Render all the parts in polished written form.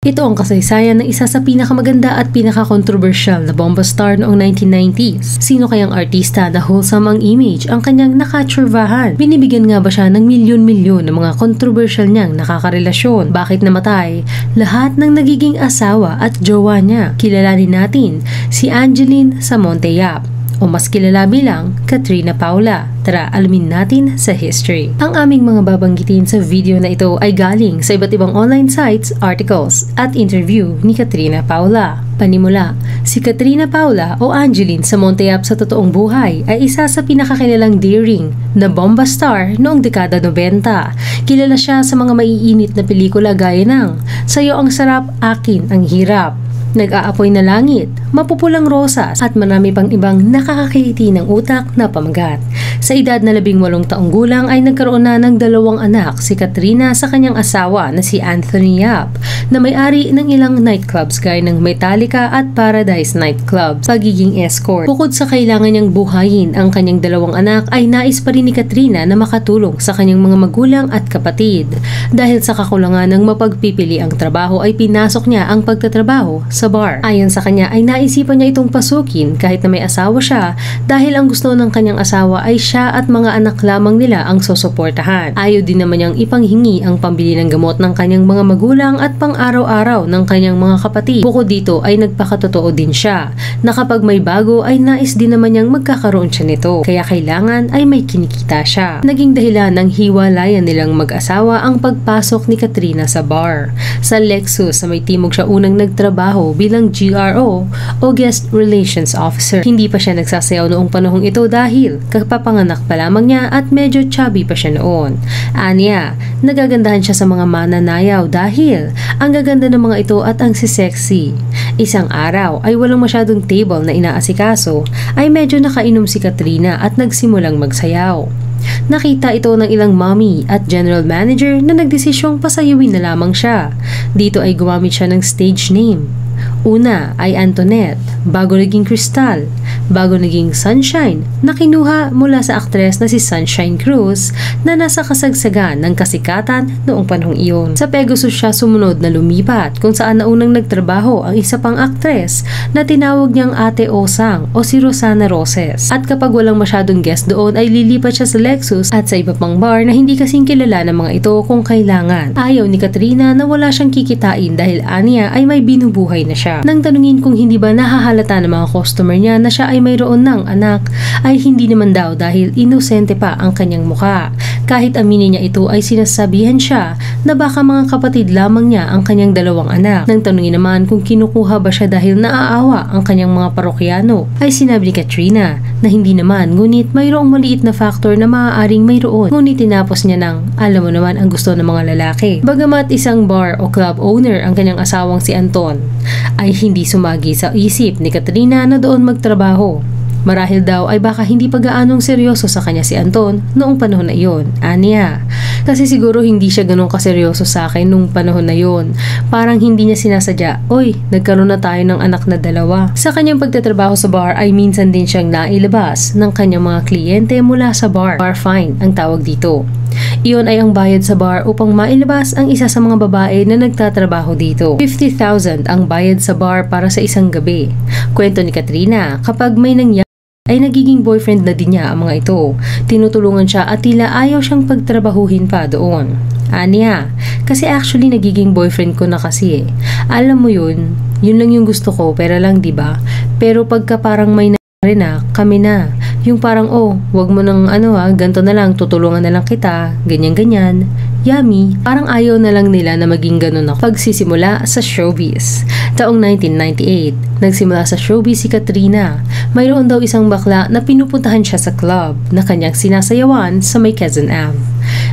Ito ang kasaysayan ng isa sa pinakamaganda at pinaka-controversial na bomba star noong 1990s. Sino kayang artista na wholesome ang image ang kanyang nakatsurvahan? Binibigyan nga ba siya ng milyon-milyon ng mga controversial niyang nakakarelasyon? Bakit namatay? Lahat ng nagiging asawa at jowa niya. Kilalanin natin si Angeline Samonte Yap, o mas kilala bilang Katrina Paula. Tara, alamin natin sa history. Ang aming mga babanggitin sa video na ito ay galing sa iba't ibang online sites, articles, at interview ni Katrina Paula. Panimula, si Katrina Paula o Angeline Samonte Yap sa totoong buhay ay isa sa pinakakilalang daring na bomba star noong dekada 90. Kilala siya sa mga maiinit na pelikula gaya ng Sa'yo ang Sarap, Akin ang Hirap, Nag-aapoy na Langit, Mapupulang Rosas, at marami pang ibang nakakakiti ng utak na pamagat. Sa edad na 18 taong gulang ay nagkaroon na ng 2 anak si Katrina sa kanyang asawa na si Anthony Yap, na may-ari ng ilang nightclubs gaya ng Metallica at Paradise Nightclub. Pagiging escort. Bukod sa kailangan niyang buhayin ang kanyang 2 anak, ay nais pa rin ni Katrina na makatulong sa kanyang mga magulang at kapatid. Dahil sa kakulangan ng mapagpipili ang trabaho ay pinasok niya ang pagtatrabaho sa bar. Ayon sa kanya ay naisipan niya itong pasukin kahit na may asawa siya, dahil ang gusto ng kanyang asawa ay siya at mga anak lamang nila ang susuportahan. Ayaw din naman niyang ipanghingi ang pambili ng gamot ng kanyang mga magulang at pang-araw-araw ng kanyang mga kapatid. Bukod dito ay nagpakatotoo din siya na kapag may bago ay nais din naman niyang magkakaroon siya nito, kaya kailangan ay may kinikita siya. Naging dahilan ng hiwalayan nilang mag-asawa ang pagpasok ni Katrina sa bar. Sa Lexus sa may timog siya unang nagtrabaho bilang GRO o Guest Relations Officer. Hindi pa siya nagsasayaw noong panahong ito dahil kapapanganak pa lamang niya at medyo chubby pa siya noon. Anya, nagagandahan siya sa mga mananayaw dahil ang gaganda ng mga ito at ang sexy. Isang araw ay walang masyadong table na inaasikaso, ay medyo nakainom si Katrina at nagsimulang magsayaw. Nakita ito ng ilang mommy at general manager na nagdesisyong pasayawin na lamang siya. Dito ay gumamit siya ng stage name. Una ay Antoinette, bago naging Crystal, bago naging Sunshine, na kinuha mula sa aktres na si Sunshine Cruz na nasa kasagsagan ng kasikatan noong panahong iyon. Sa Pegasus siya sumunod na lumipat, kung saan naunang nagtrabaho ang isa pang aktres na tinawag niyang Ate Osang o si Rosana Roses. At kapag walang masyadong guest doon ay lilipat siya sa Lexus at sa iba pang bar na hindi kasing kilala ng mga ito kung kailangan. Ayaw ni Katrina na wala siyang kikitain dahil aniya ay may binubuhay na siya. Nang tanungin kung hindi ba nahahalata ng mga customer niya na siya ay mayroon ng anak, ay hindi naman daw dahil inosente pa ang kanyang muka. Kahit aminin niya ito ay sinasabihan siya na baka mga kapatid lamang niya ang kanyang 2 anak. Nang tanungin naman kung kinukuha ba siya dahil naaawa ang kanyang mga parokyano, ay sinabi ni Katrina na hindi naman, ngunit mayroong maliit na factor na maaaring mayroon. Ngunit tinapos niya ng, alam mo naman ang gusto ng mga lalaki. Bagamat isang bar o club owner ang kanyang asawang si Anton, ay hindi sumagi sa isip ni Katrina na doon magtrabaho. Marahil daw ay baka hindi pa gaanong seryoso sa kanya si Anton noong panahon na iyon. Aniya, kasi siguro hindi siya ganun kaseryoso sa akin noong panahon na iyon. Parang hindi niya sinasadya, oy, nagkaroon na tayo ng anak na 2. Sa kanyang pagtatrabaho sa bar ay minsan din siyang nailabas ng kanyang mga kliyente mula sa bar. Bar fine ang tawag dito. Iyon ay ang bayad sa bar upang mailabas ang isa sa mga babae na nagtatrabaho dito. 50,000 ang bayad sa bar para sa isang gabi. Kwento ni Katrina, kapag may nangyari ay nagiging boyfriend na din niya ang mga ito. Tinutulungan siya at tila ayaw siyang pagtrabahuhin pa doon. Aniya, kasi actually nagiging boyfriend ko na kasi. Alam mo yun lang yung gusto ko, pera lang 'di ba? Pero pagka parang may nangyari na, kami na. Yung parang, oh, wag mo nang ganto na lang, tutulungan na lang kita, ganyan-ganyan. Yummy, parang ayaw na lang nila na maging ganun ako. Pagsisimula sa showbiz. Taong 1998, nagsimula sa showbiz si Katrina. Mayroon daw isang bakla na pinupuntahan siya sa club na kanyang sinasayawan sa may Quezon Ave.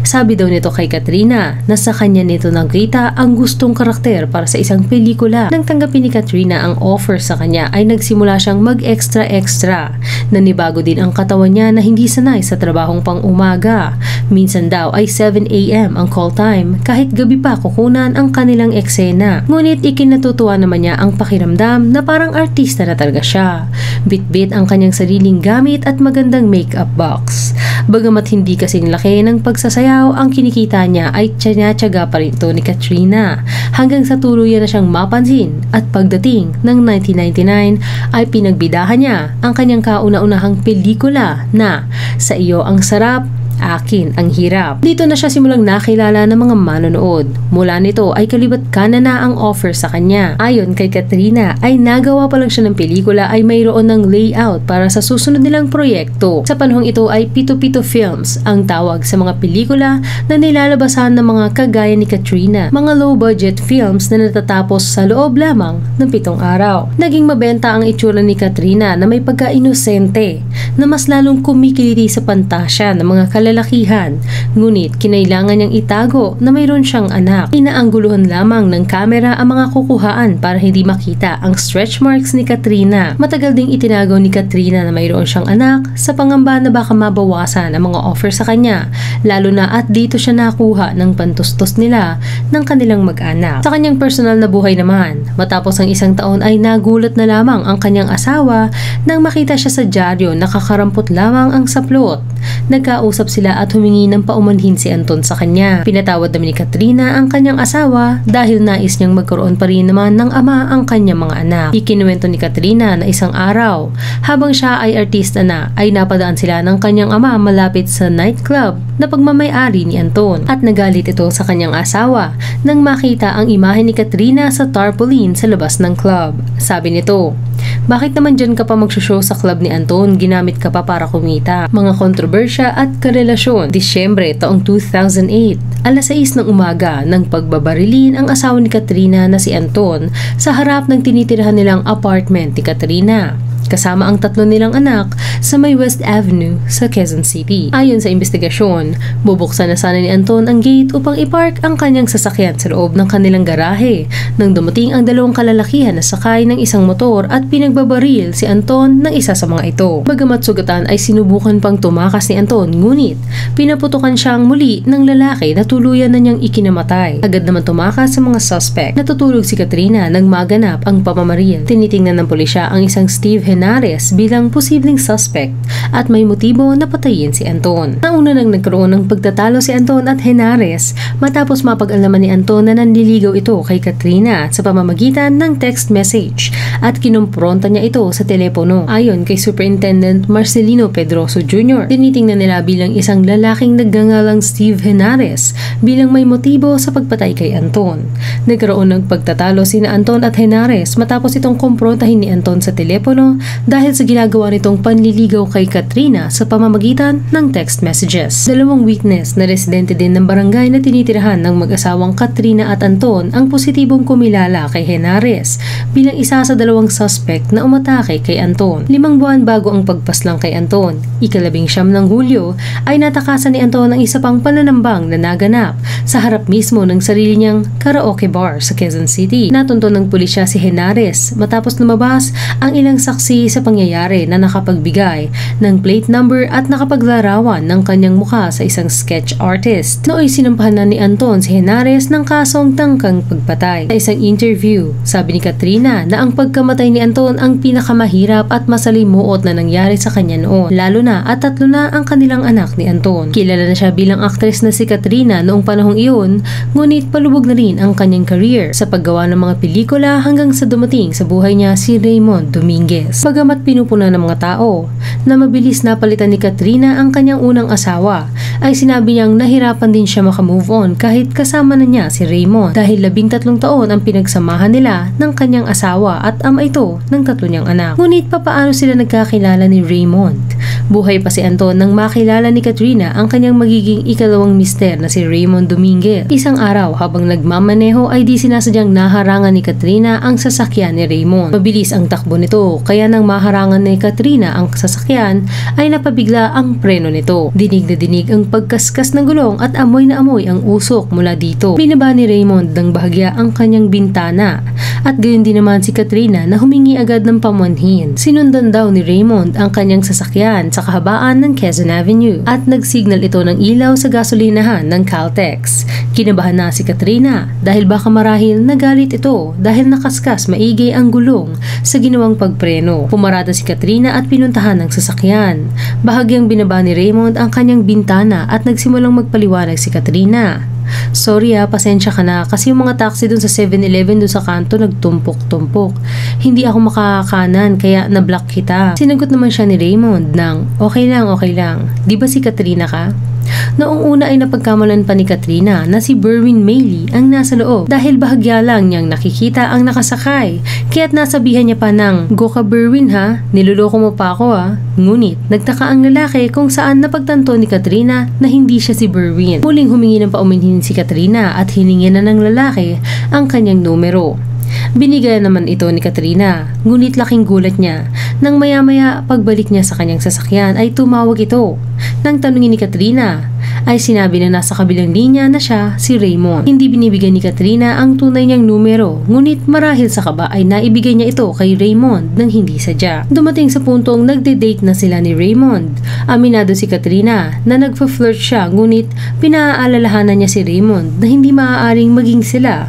Sabi daw nito kay Katrina na sa kanya nito nakita ang gustong karakter para sa isang pelikula. Nang tanggapin ni Katrina ang offer sa kanya ay nagsimula siyang mag-extra-extra. Nanibago din ang katawan niya na hindi sanay sa trabahong pang umaga. Minsan daw ay 7 AM ang call time kahit gabi pa kukunan ang kanilang eksena. Ngunit ikinatutuwa naman niya ang pakiramdam na parang artista na talaga siya. Bit-bit ang kanyang sariling gamit at magandang makeup box. Bagamat hindi kasing laki ng pagsasama sasayaw, ang kinikita niya ay tiyanya-tiyaga pa rin ito ni Katrina hanggang sa tuluyan na siyang mapansin at pagdating ng 1999 ay pinagbidahan niya ang kanyang kauna-unahang pelikula na Sa Iyo Ang Sarap, Akin Ang Hirap. Dito na siya simulang nakilala ng mga manonood. Mula nito ay kalibat kanan na ang offer sa kanya. Ayon kay Katrina ay nagawa pa lang siya ng pelikula ay mayroon ng layout para sa susunod nilang proyekto. Sa panahong ito ay Pito-Pito Films ang tawag sa mga pelikula na nilalabasan ng mga kagaya ni Katrina. Mga low-budget films na natatapos sa loob lamang ng 7 araw. Naging mabenta ang itsura ni Katrina na may pagka-inosente na mas lalong kumikiliti sa pantasya ng mga kalalakihan. Ngunit kinailangan niyang itago na mayroon siyang anak. Inaangguluhan lamang ng kamera ang mga kukuhaan para hindi makita ang stretch marks ni Katrina. Matagal ding itinago ni Katrina na mayroon siyang anak sa pangamba na baka mabawasan ang mga offer sa kanya, lalo na at dito siya nakuha ng pantustos nila ng kanilang mag-anak. Sa kanyang personal na buhay naman, matapos ang 1 taon ay nagulat na lamang ang kanyang asawa nang makita siya sa dyaryo nakakarampot lamang ang saplot. Nagkausap sila at humingi ng paumanhin si Anton sa kanya. Pinatawad naman ni Katrina ang kanyang asawa dahil nais niyang magkaroon pa rin naman ng ama ang kanyang mga anak. Ikinuwento ni Katrina na isang araw, habang siya ay artista na, ay napadaan sila ng kanyang ama malapit sa nightclub na pagmamay-ari ni Anton at nagalit ito sa kanyang asawa nang makita ang imahe ni Katrina sa tarpaulin sa labas ng club. Sabi nito, "Bakit naman dyan ka pa magsushow sa club ni Anton? Ginamit ka pa para kumita." Mga kontrobersya at karelasyon. Disyembre taong 2008, alas 6 ng umaga nang pagbabarilin ang asawa ni Katrina na si Anton sa harap ng tinitirahan nilang apartment ni Katrina, kasama ang 3 nilang anak sa may West Avenue sa Quezon City. Ayon sa investigasyon, bubuksan na sana ni Anton ang gate upang ipark ang kanyang sasakyan sa loob ng kanilang garahe nang dumating ang 2 kalalakihan na sakay ng isang motor at pinagbabaril si Anton ng isa sa mga ito. Bagamat sugatan ay sinubukan pang tumakas ni Anton, ngunit pinaputukan siyang muli ng lalaki na tuluyan na niyang ikinamatay. Agad naman tumakas sa mga suspect. Natutulog si Katrina nang maganap ang pamamaril. Tinitingnan ng pulisya ang isang Steve Henares bilang posibleng suspect at may motibo na patayin si Anton. Nauna nang nagkaroon ng pagtatalo si Anton at Henares matapos mapag-alaman ni Anton na nanliligaw ito kay Katrina sa pamamagitan ng text message at kinumpronta niya ito sa telepono. Ayon kay Superintendent Marcelino Pedroso Jr., tinitingnan nila bilang isang lalaking nagngangalang Steve Henares bilang may motibo sa pagpatay kay Anton. Nagkaroon ng pagtatalo sina Anton at Henares matapos itong kumprontahin ni Anton sa telepono dahil sa ginagawa nitong panliligaw kay Katrina sa pamamagitan ng text messages. 2 witness na residente din ng barangay na tinitirahan ng mag-asawang Katrina at Anton ang positibong kumilala kay Henares bilang isa sa 2 suspect na umatake kay Anton. 5 buwan bago ang pagpaslang kay Anton, ika-19 ng Hulyo, ay natakasan ni Anton ang isa pang pananambang na naganap sa harap mismo ng sarili niyang karaoke bar sa Quezon City. Natunton ng pulisya si Henares matapos lumabas ang ilang saksi sa pangyayari na nakapagbigay ng plate number at nakapaglarawan ng kanyang mukha sa isang sketch artist. Nooy sinampahan na ni Anton si Henares ng kasong tangkang pagpatay. Sa isang interview, sabi ni Katrina na ang pagkamatay ni Anton ang pinakamahirap at masalimuot na nangyari sa kanya noon, lalo na at 3 na ang kanilang anak ni Anton. Kilala na siya bilang aktres na si Katrina noong panahong iyon, ngunit palubog na rin ang kanyang career sa paggawa ng mga pelikula hanggang sa dumating sa buhay niya si Raymond Dominguez. Bagamat pinupuna ng mga tao na mabilis napalitan ni Katrina ang kanyang unang asawa, ay sinabi niyang nahirapan din siya makamove on kahit kasama na niya si Raymond dahil 13 taon ang pinagsamahan nila ng kanyang asawa at ama ito ng 3 niyang anak. Ngunit papaano sila nagkakilala ni Raymond? Buhay pa si Anton nang makilala ni Katrina ang kanyang magiging ikalawang mister na si Raymond Dominguez. Isang araw habang nagmamaneho ay di sinasadyang naharangan ni Katrina ang sasakyan ni Raymond. Mabilis ang takbo nito kaya nang maharangan ni Katrina ang sasakyan ay napabigla ang preno nito. Dinig na dinig ang pagkaskas ng gulong at amoy na amoy ang usok mula dito. Binaba ni Raymond ng bahagya ang kanyang bintana At gayon din naman si Katrina na humingi agad ng pamanhin. Sinundan daw ni Raymond ang kanyang sasakyan sa kahabaan ng Quezon Avenue at nagsignal ito ng ilaw sa gasolinahan ng Caltex. Kinabahan na si Katrina dahil baka marahil nagalit ito dahil nakaskas maigi ang gulong sa ginawang pagpreno. Pumarada si Katrina at pinuntahan ng sasakyan. Bahagyang binaba ni Raymond ang kanyang bintana at nagsimulang magpaliwanag si Katrina. Sorry pasensya ka na kasi yung mga taxi dun sa 7-Eleven dun sa kanto nagtumpok-tumpok. Hindi ako makakanan kaya na-block kita. Sinagot naman siya ni Raymond ng okay lang. Di ba si Katrina ka? Noong una ay napagkamalan pa ni Katrina na si Berwin Mailey ang nasa loob dahil bahagya lang niyang nakikita ang nakasakay. Kaya't nasabihan niya pa ng, "Go ka Berwin ha, niloloko mo pa ako ha." Ngunit nagtaka ang lalaki kung saan napagtanto ni Katrina na hindi siya si Berwin. Muling humingi ng pauminhin si Katrina at hiningi na ng lalaki ang kanyang numero. Binigay naman ito ni Katrina, ngunit laking gulat niya nang maya-maya pagbalik niya sa kanyang sasakyan ay tumawag ito. Nang tanungin ni Katrina ay sinabi na nasa kabilang linya na siya si Raymond. Hindi binibigyan ni Katrina ang tunay niyang numero, ngunit marahil sa kaba ay naibigay niya ito kay Raymond nang hindi sadya. Dumating sa puntong nagde-date na sila ni Raymond. Aminado si Katrina na nagpa-flirt siya, ngunit pinaalalahanan niya si Raymond na hindi maaaring maging sila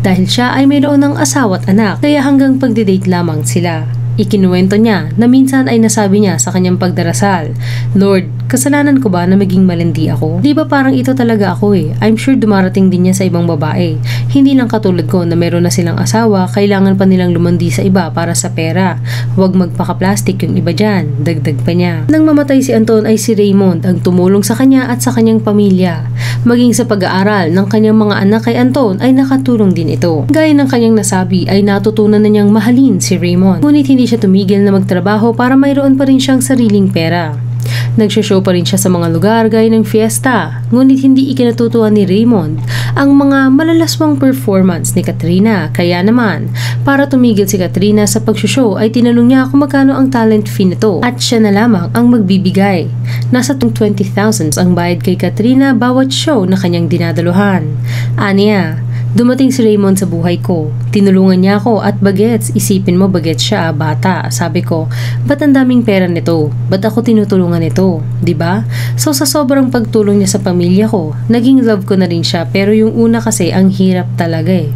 dahil siya ay mayroon ng asawa at anak, kaya hanggang pagde-date lamang sila. Ikinuwento niya na minsan ay nasabi niya sa kanyang pagdarasal, "Lord, kasalanan ko ba na maging malandi ako? Di ba parang ito talaga ako eh. I'm sure dumarating din niya sa ibang babae. Hindi lang katulad ko na meron na silang asawa, kailangan pa nilang lumandi sa iba para sa pera. Huwag magpaka-plastic yung iba dyan," dagdag pa niya. Nang mamatay si Anton ay si Raymond ang tumulong sa kanya at sa kanyang pamilya. Maging sa pag-aaral ng kanyang mga anak kay Anton ay nakatulong din ito. Gaya ng kanyang nasabi ay natutunan na niyang mahalin si Raymond. Ngunit hindi siya tumigil na magtrabaho para mayroon pa rin siyang sariling pera. Nagsoshow pa rin siya sa mga lugar gaya ng fiesta, ngunit hindi ikinatutuwa ni Raymond ang mga malalaswang performance ni Katrina. Kaya naman, para tumigil si Katrina sa pagsoshow ay tinanong niya kung magkano ang talent fee nito at siya na lamang ang magbibigay. Nasa 20,000 ang bayad kay Katrina bawat show na kanyang dinadaluhan. Aniya, dumating si Raymond sa buhay ko. Tinulungan niya ako at bagets, isipin mo bagets siya, bata. Sabi ko, ba't ang daming pera nito? Ba't ako tinutulungan nito? Diba? So sa sobrang pagtulong niya sa pamilya ko, naging love ko na rin siya, pero yung una kasi ang hirap talaga eh.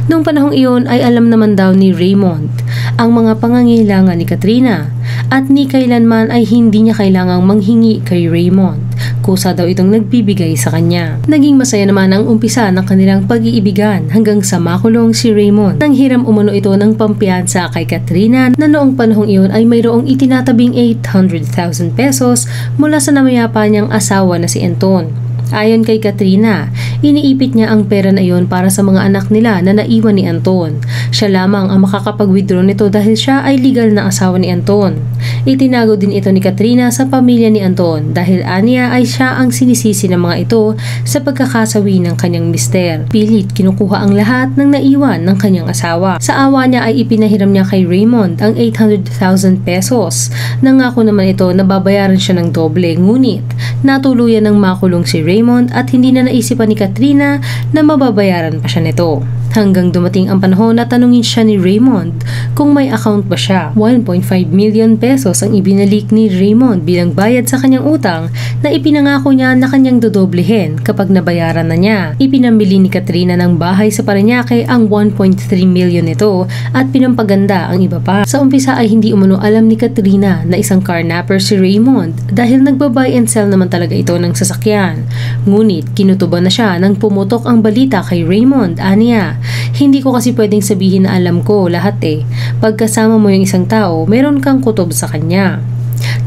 Noong panahong iyon ay alam naman daw ni Raymond ang mga pangangailangan ni Katrina at ni kailanman ay hindi niya kailangang manghingi kay Raymond. Kusa daw itong nagbibigay sa kanya. Naging masaya naman ang umpisa ng kanilang pag-iibigan hanggang sa makulong si Raymond. Nang hiram umano ito ng pampiyansa kay Katrina na noong panahong iyon ay mayroong itinatabing 800,000 pesos mula sa namayapa niyang asawa na si Anton. Ayon kay Katrina, iniipit niya ang pera na iyon para sa mga anak nila na naiwan ni Anton. Siya lamang ang makakapag-withdraw nito dahil siya ay legal na asawa ni Anton. Itinago din ito ni Katrina sa pamilya ni Anton dahil aniya ay siya ang sinisisi ng mga ito sa pagkakasawi ng kanyang mister. Pilit kinukuha ang lahat ng naiwan ng kanyang asawa. Sa awa niya ay ipinahiram niya kay Raymond ang 800,000 pesos. Nangako naman ito na babayaran siya ng doble, ngunit natuluyan ng makulong si Raymond at hindi na naisipan ni Katrina na mababayaran pa siya nito. Hanggang dumating ang panahon na tanungin siya ni Raymond kung may account ba siya. 1.5 million pesos ang ibinalik ni Raymond bilang bayad sa kanyang utang na ipinangako niya na kanyang dodoblehin kapag nabayaran na niya. Ipinambili ni Katrina ng bahay sa Parañaque ang 1.3 million nito at pinampaganda ang iba pa. Sa umpisa ay hindi umano alam ni Katrina na isang carnapper si Raymond dahil nagbabuy and sell naman talaga ito ng sasakyan. Ngunit kinutuban na siya nang pumutok ang balita kay Raymond. Aniya, hindi ko kasi pwedeng sabihin na alam ko lahat eh. Pagkasama mo yung isang tao, meron kang kutob sa kanya.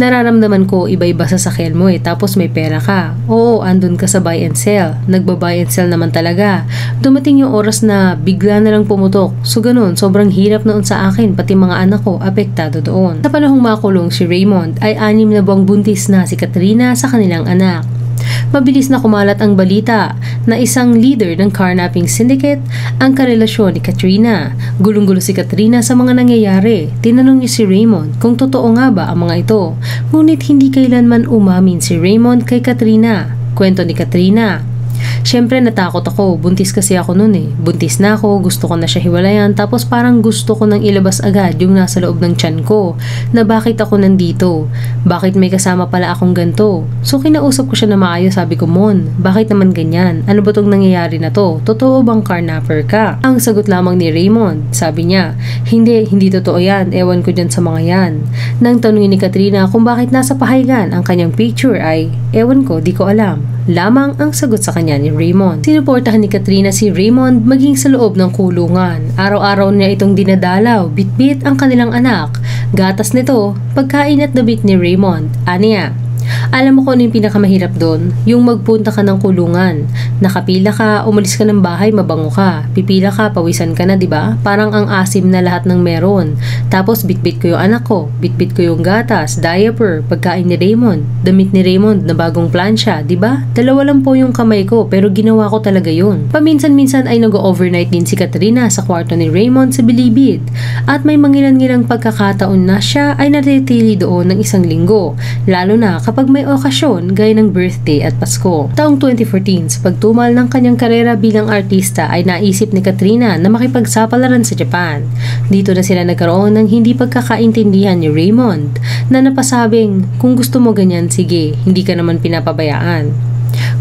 Nararamdaman ko iba-iba sa sakyan mo eh, tapos may pera ka. Oo, andun ka sa buy and sell. Nagba-buy and sell naman talaga. Dumating yung oras na bigla na lang pumutok. So ganun, sobrang hirap noon sa akin, pati mga anak ko apektado doon. Sa panahong makulong si Raymond ay 6 na buwang buntis na si Katrina sa kanilang anak. Mabilis na kumalat ang balita na isang leader ng carnapping syndicate ang karelasyon ni Katrina. Gulong-gulo si Katrina sa mga nangyayari. Tinanong niya si Raymond kung totoo nga ba ang mga ito. Ngunit hindi kailanman umamin si Raymond kay Katrina. Kwento ni Katrina, Syempre natakot ako, buntis kasi ako noon eh. Buntis na ako, gusto ko na siya hiwalayan, tapos parang gusto ko nang ilabas agad yung nasa loob ng tiyan ko, na bakit ako nandito? Bakit may kasama pala akong ganto? So kinausap ko siya na maayos, sabi ko, Mon, bakit naman ganyan? Ano ba tong nangyayari na to? Totoo bang carnapper ka? Ang sagot lamang ni Raymond, sabi niya, hindi totoo yan, ewan ko dyan sa mga yan. Nang tanungin ni Katrina kung bakit nasa pahaygan ang kanyang picture ay, ewan ko, di ko alam. Lamang ang sagot sa kanya ni Raymond. Sinuportahan ni Katrina si Raymond maging sa loob ng kulungan. Araw-araw niya itong dinadalaw, bitbit ang kanilang anak. Gatas nito, pagkain at dabit ni Raymond. Aniya, alam mo kung ano yung pinakamahirap doon? Yung magpunta ka ng kulungan. Nakapila ka, umalis ka ng bahay, mabango ka. Pipila ka, pawisan ka na, di ba? Parang ang asim na lahat ng meron. Tapos bitbit ko yung anak ko, bitbit ko yung gatas, diaper, pagkain ni Raymond, damit ni Raymond na bagong plansya, di ba? Dalawa lang po yung kamay ko, pero ginawa ko talaga yun. Paminsan-minsan ay nag-overnight din si Katrina sa kwarto ni Raymond sa Bilibid. At may mangilan-ngilang pagkakataon na siya ay natitili doon ng isang linggo. Lalo na kapag may okasyon gaya ng birthday at Pasko. Taong 2014, sa pagtumal ng kanyang karera bilang artista ay naisip ni Katrina na makipagsapalaran sa Japan. Dito na sila nagkaroon ng hindi pagkakaintindihan ni Raymond na napasabing, kung gusto mo ganyan, sige, hindi ka naman pinapabayaan.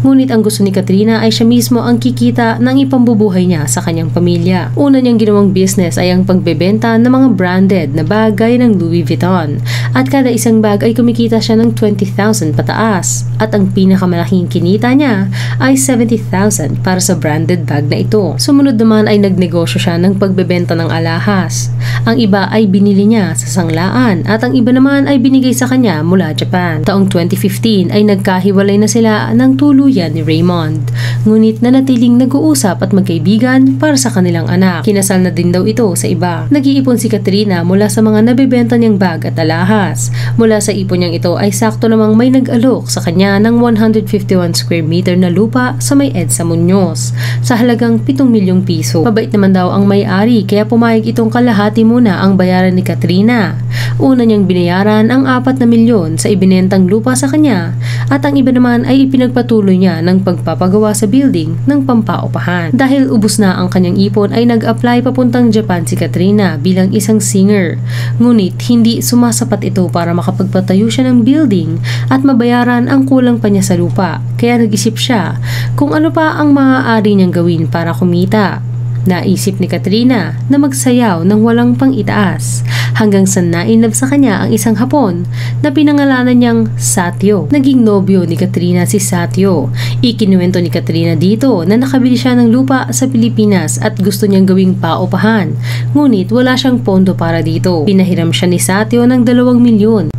Ngunit ang gusto ni Katrina ay siya mismo ang kikita ng ipambubuhay niya sa kanyang pamilya. Una niyang ginawang business ay ang pagbebenta ng mga branded na bag gaya ng Louis Vuitton. At kada isang bag ay kumikita siya ng 20,000 pataas. At ang pinakamalaking kinita niya ay 70,000 para sa branded bag na ito. Sumunod naman ay nagnegosyo siya ng pagbebenta ng alahas. Ang iba ay binili niya sa sanglaan at ang iba naman ay binigay sa kanya mula Japan. Taong 2015 ay nagkahiwalay na sila ng tuluyan ni Raymond. Ngunit nanatiling nag-uusap at magkaibigan para sa kanilang anak. Kinasal na din daw ito sa iba. Nag-iipon si Katrina mula sa mga nabebenta niyang bag at alahas. Mula sa ipon niyang ito ay sakto namang may nag-alok sa kanya ng 151 square meter na lupa sa may EDSA Muñoz sa halagang 7 milyong piso. Mabait naman daw ang may-ari kaya pumayag itong kalahati muna ang bayaran ni Katrina. Una niyang binayaran ang 4 na milyon sa ibinentang lupa sa kanya at ang iba naman ay ipinagpatuloy niya ng pagpapagawa sa building ng pampaupahan. Dahil ubos na ang kanyang ipon ay nag-apply papuntang Japan si Katrina bilang isang singer. Ngunit hindi sumasapat ito para makapagpatayo siya ng building at mabayaran ang kulang pa niya sa lupa. Kaya nag-isip siya kung ano pa ang maaari niyang gawin para kumita. Naisip ni Katrina na magsayaw ng walang pang-itaas hanggang sa nainlove sa kanya ang isang Hapon na pinangalanan niyang Satyo. Naging nobyo ni Katrina si Satyo. Ikinuwento ni Katrina dito na nakabili siya ng lupa sa Pilipinas at gusto niyang gawing paupahan. Ngunit wala siyang pondo para dito. Pinahiram siya ni Satyo ng 2 milyon.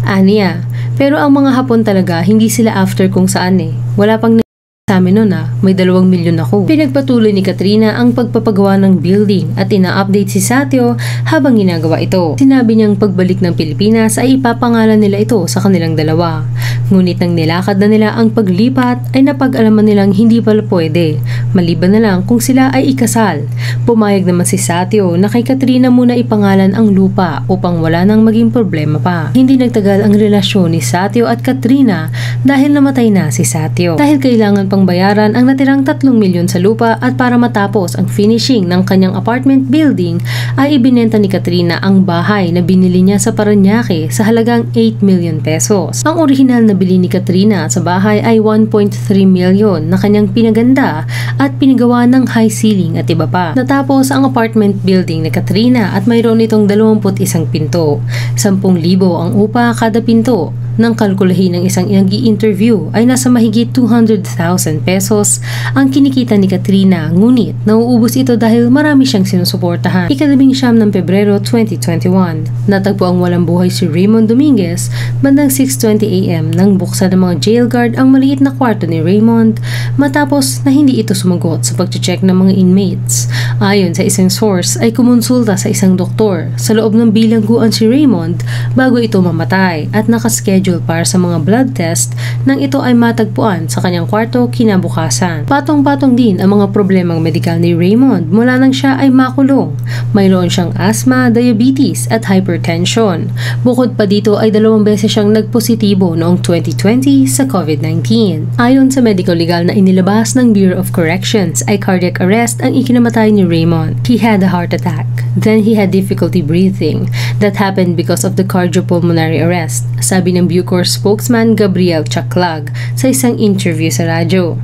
Aniya, pero ang mga Hapon talaga hindi sila after kung saan eh. Wala pang sa amin nun may 2 milyon ako. Pinagpatuloy ni Katrina ang pagpapagawa ng building at ina-update si Satyo habang ginagawa ito. Sinabi niyang pagbalik ng Pilipinas ay ipapangalan nila ito sa kanilang dalawa. Ngunit nang nilakad na nila ang paglipat ay napag-alaman nilang hindi pala pwede. Maliban na lang kung sila ay ikasal. Pumayag naman si Satyo na kay Katrina muna ipangalan ang lupa upang wala nang maging problema pa. Hindi nagtagal ang relasyon ni Satyo at Katrina dahil namatay na si Satyo. Dahil kailangan pang bayaran ang natirang 3 milyon sa lupa at para matapos ang finishing ng kanyang apartment building ay ibinenta ni Katrina ang bahay na binili niya sa Parañaque sa halagang 8 million pesos. Ang orihinal na bili ni Katrina sa bahay ay 1.3 million na kanyang pinaganda at pinagawa ng high ceiling at iba pa. Natapos ang apartment building ni Katrina at mayroon itong 21 pinto. 10,000 ang upa kada pinto. Nang kalkulahin ng isang nag-i-interview ay nasa mahigit 200,000 pesos ang kinikita ni Katrina, ngunit nauubos ito dahil marami siyang sinusuportahan. Ika-19 ng Pebrero 2021, natagpo ang walang buhay si Raymond Dominguez bandang 6:20 AM nang buksan ng mga jail guard ang maliit na kwarto ni Raymond matapos na hindi ito sumagot sa pag-check ng mga inmates. Ayon sa isang source ay kumonsulta sa isang doktor sa loob ng bilangguan si Raymond bago ito mamatay at nakaschedule schedule para sa mga blood test nang ito ay matagpuan sa kanyang kwarto kinabukasan. Patong-patong din ang mga problemang medikal ni Raymond mula nang siya ay makulong. Mayroon siyang asthma, diabetes at hypertension. Bukod pa dito ay 2 beses siyang nagpositibo noong 2020 sa COVID-19. Ayon sa medical legal na inilabas ng Bureau of Corrections ay cardiac arrest ang ikinamatay ni Raymond. He had a heart attack. Then he had difficulty breathing. That happened because of the cardiopulmonary arrest, sabi ng Bucor spokesman Gabriel Chaclag sa isang interview sa radyo.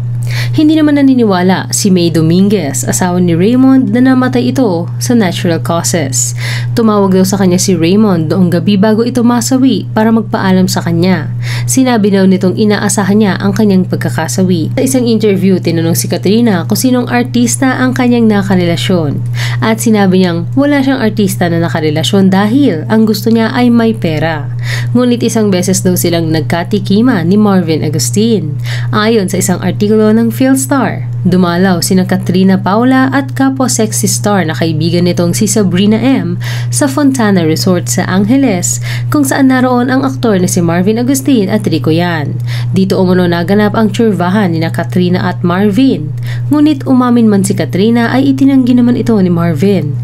Hindi naman naniniwala si May Dominguez, asawa ni Raymond, na namatay ito sa natural causes. Tumawag daw sa kanya si Raymond noong gabi bago ito masawi para magpaalam sa kanya. Sinabi daw nitong inaasahan niya ang kanyang pagkakasawi. Sa isang interview, tinanong si Katrina kung sinong artista ang kanyang nakarelasyon. At sinabi niyang wala siyang artista na nakarelasyon dahil ang gusto niya ay may pera. Ngunit isang beses daw silang nagkatikiman ni Marvin Agustin. Ayon sa isang artikulo ng PhilStar, dumalaw sina Katrina Paula at kapwa sexy star na kaibigan nitong si Sabrina M sa Fontana Resort sa Angeles kung saan naroon ang aktor na si Marvin Agustin at Rico Yan. Dito umano naganap ang tsurvahan ni na Katrina at Marvin. Ngunit umamin man si Katrina ay itinanggi naman ito ni Marvin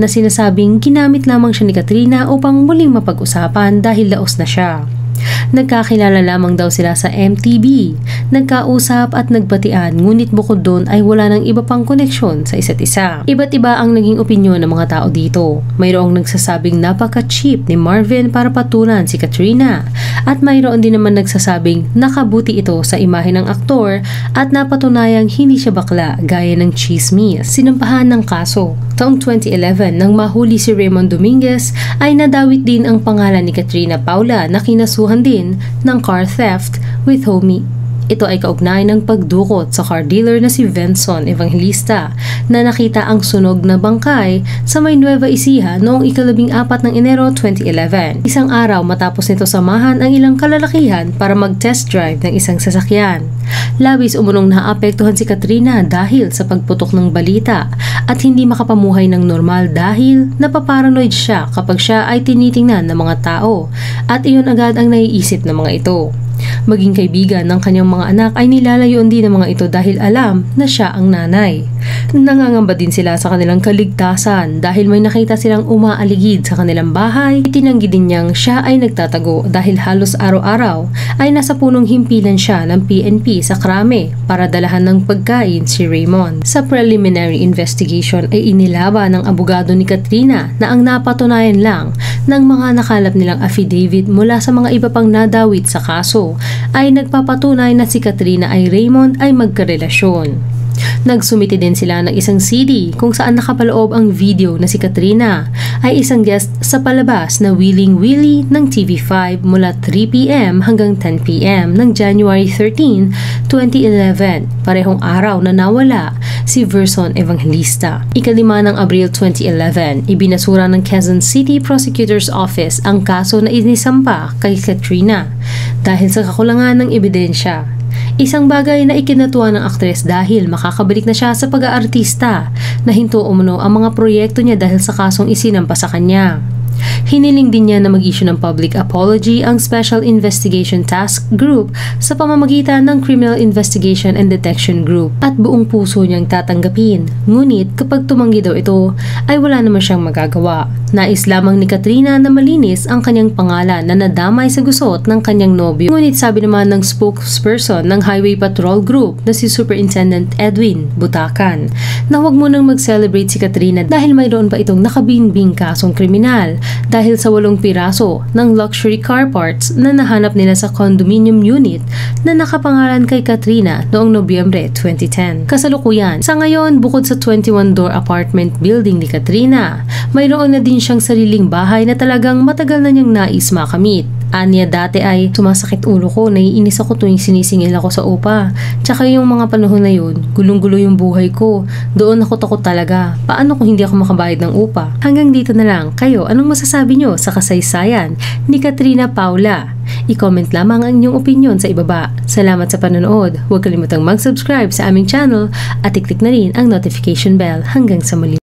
na sinasabing ginamit lamang siya ni Katrina upang muling mapag-usapan dahil laos na siya. Nagkakilala lamang daw sila sa MTV, nagkausap at nagbatian, ngunit bukod doon ay wala nang iba pang koneksyon sa isa't isa. Iba't iba ang naging opinyon ng mga tao dito. Mayroong nagsasabing napaka-cheap ni Marvin para patulan si Katrina at mayroon din naman nagsasabing nakabuti ito sa imahe ng aktor at napatunayang hindi siya bakla gaya ng chismis. Sinampahan ng kaso. Taong 2011 nang mahuli si Raymond Dominguez ay nadawit din ang pangalan ni Katrina Paula na kinasuhan din ng car theft with homie. Ito ay kaugnay ng pagdukot sa car dealer na si Venson Evangelista na nakita ang sunog na bangkay sa may Nueva Ecija noong 14 ng Enero 2011. Isang araw matapos nito samahan ang ilang kalalakihan para mag-test drive ng isang sasakyan. Labis umunong naapektuhan si Katrina dahil sa pagputok ng balita at hindi makapamuhay ng normal dahil napaparanoid siya kapag siya ay tinitingnan ng mga tao at iyon agad ang naiisip ng mga ito. Maging kaibigan ng kanyang mga anak ay nilalayoon din ng mga ito dahil alam na siya ang nanay. Nangangamba din sila sa kanilang kaligtasan dahil may nakita silang umaaligid sa kanilang bahay. Itinanggi din niyang siya ay nagtatago dahil halos araw-araw ay nasa punong himpilan siya ng PNP sa krame para dalahan ng pagkain si Raymond. Sa preliminary investigation ay inilaban ng abogado ni Katrina na ang napatunayan lang ng mga nakalap nilang affidavit mula sa mga iba pang nadawit sa kaso ay nagpapatunay na si Katrina ay Raymond ay magkarelasyon. Nagsumite din sila ng isang CD kung saan nakapaloob ang video na si Katrina ay isang guest sa palabas na Wheeling Willie ng TV5 mula 3 p.m. hanggang 10 p.m. ng January 13, 2011, parehong araw na nawala si Verson Evangelista. Ika-5 ng Abril 2011, ibinasura ng Quezon City Prosecutor's Office ang kaso na inisampa kay Katrina dahil sa kakulangan ng ebidensya. Isang bagay na ikinatuwa ng aktres dahil makakabalik na siya sa pag-aartista na hinto umano ang mga proyekto niya dahil sa kasong isinampa sa kanya. Hiniling din niya na mag-issue ng public apology ang Special Investigation Task Group sa pamamagitan ng Criminal Investigation and Detection Group at buong puso niyang tatanggapin. Ngunit kapag tumanggi daw ito ay wala naman siyang magagawa. Nais lamang ni Katrina na malinis ang kanyang pangalan na nadamay sa gusot ng kanyang nobyo. Ngunit sabi naman ng spokesperson ng Highway Patrol Group na si Superintendent Edwin Butacan na huwag munang mag-celebrate si Katrina dahil mayroon pa itong nakabinbing kasong kriminal dahil sa 8 piraso ng luxury car parts na nahanap nila sa condominium unit na nakapangalan kay Katrina noong Nobyembre 2010. Kasalukuyan, sa ngayon bukod sa 21-door apartment building ni Katrina, mayroon na din siyang sariling bahay na talagang matagal na niyang nais makamit. Anya dati ay sumasakit ulo ko, naiinis ako tuwing sinisingil ako sa upa. Tsaka yung mga panahon na yun, gulong-gulo yung buhay ko. Doon ako takot talaga. Paano kung hindi ako makabayad ng upa? Hanggang dito na lang. Kayo, anong masasabi nyo sa kasaysayan ni Katrina Paula? I-comment lamang ang inyong opinion sa ibaba. Salamat sa panonood. Huwag kalimutang mag-subscribe sa aming channel at i-click na rin ang notification bell. Hanggang sa muli.